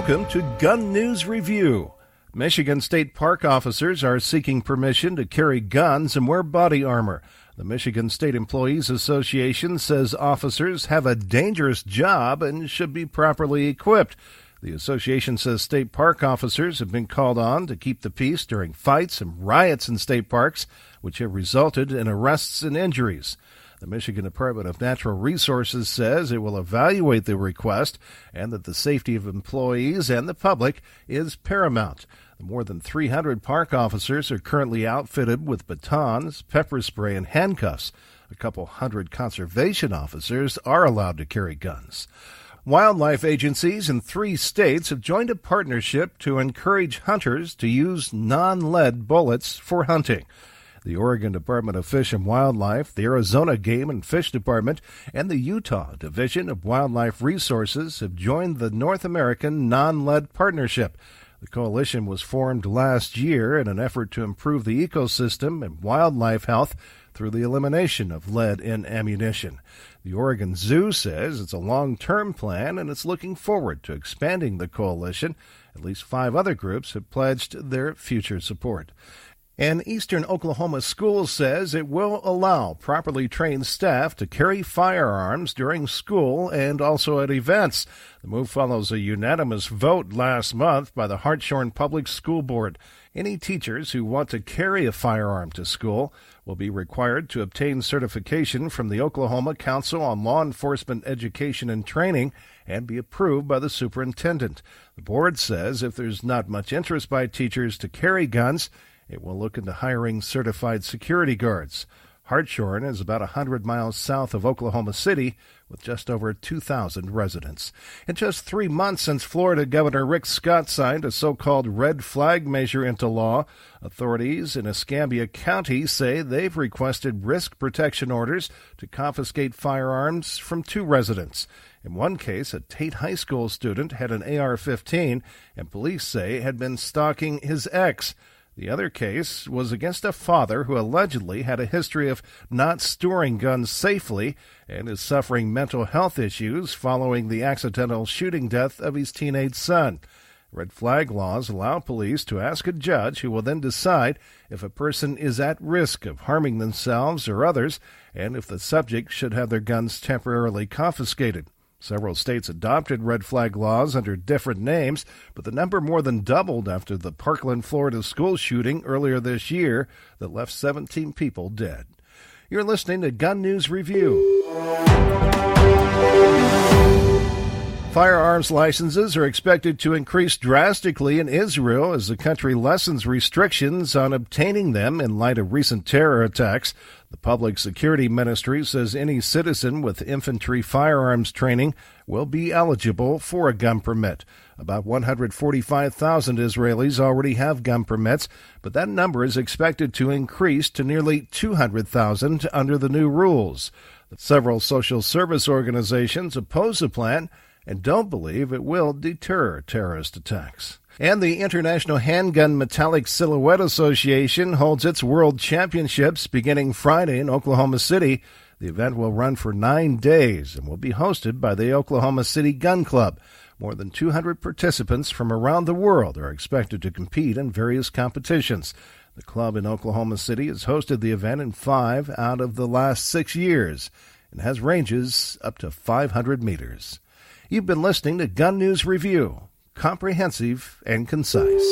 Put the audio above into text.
Welcome to Gun News Review. Michigan State Park officers are seeking permission to carry guns and wear body armor. The Michigan State Employees Association says officers have a dangerous job and should be properly equipped. The association says state park officers have been called on to keep the peace during fights and riots in state parks, which have resulted in arrests and injuries. The Michigan Department of Natural Resources says it will evaluate the request and that the safety of employees and the public is paramount. The more than 300 park officers are currently outfitted with batons, pepper spray, and handcuffs. A couple hundred conservation officers are allowed to carry guns. Wildlife agencies in 3 states have joined a partnership to encourage hunters to use non-lead bullets for hunting. The Oregon Department of Fish and Wildlife, the Arizona Game and Fish Department, and the Utah Division of Wildlife Resources have joined the North American Non-Lead Partnership. The coalition was formed last year in an effort to improve the ecosystem and wildlife health through the elimination of lead in ammunition. The Oregon Zoo says it's a long-term plan and it's looking forward to expanding the coalition. At least 5 other groups have pledged their future support. An eastern Oklahoma school says it will allow properly trained staff to carry firearms during school and also at events. The move follows a unanimous vote last month by the Hartshorn Public School Board. Any teachers who want to carry a firearm to school will be required to obtain certification from the Oklahoma Council on Law Enforcement Education and Training and be approved by the superintendent. The board says if there's not much interest by teachers to carry guns, it will look into hiring certified security guards. Hartshorn is about 100 miles south of Oklahoma City with just over 2,000 residents. In just 3 months since Florida Governor Rick Scott signed a so-called red flag measure into law, authorities in Escambia County say they've requested risk protection orders to confiscate firearms from 2 residents. In one case, a Tate High School student had an AR-15 and police say had been stalking his ex. The other case was against a father who allegedly had a history of not storing guns safely and is suffering mental health issues following the accidental shooting death of his teenage son. Red flag laws allow police to ask a judge who will then decide if a person is at risk of harming themselves or others and if the subject should have their guns temporarily confiscated. Several states adopted red flag laws under different names, but the number more than doubled after the Parkland, Florida school shooting earlier this year that left 17 people dead. You're listening to Gun News Review. Firearms licenses are expected to increase drastically in Israel as the country lessens restrictions on obtaining them in light of recent terror attacks. The Public Security Ministry says any citizen with infantry firearms training will be eligible for a gun permit. About 145,000 Israelis already have gun permits, but that number is expected to increase to nearly 200,000 under the new rules. Several social service organizations oppose the plan and don't believe it will deter terrorist attacks. And the International Handgun Metallic Silhouette Association holds its World Championships beginning Friday in Oklahoma City. The event will run for 9 days and will be hosted by the Oklahoma City Gun Club. More than 200 participants from around the world are expected to compete in various competitions. The club in Oklahoma City has hosted the event in 5 out of the last 6 years and has ranges up to 500 meters. You've been listening to Gun News Review. Comprehensive and concise.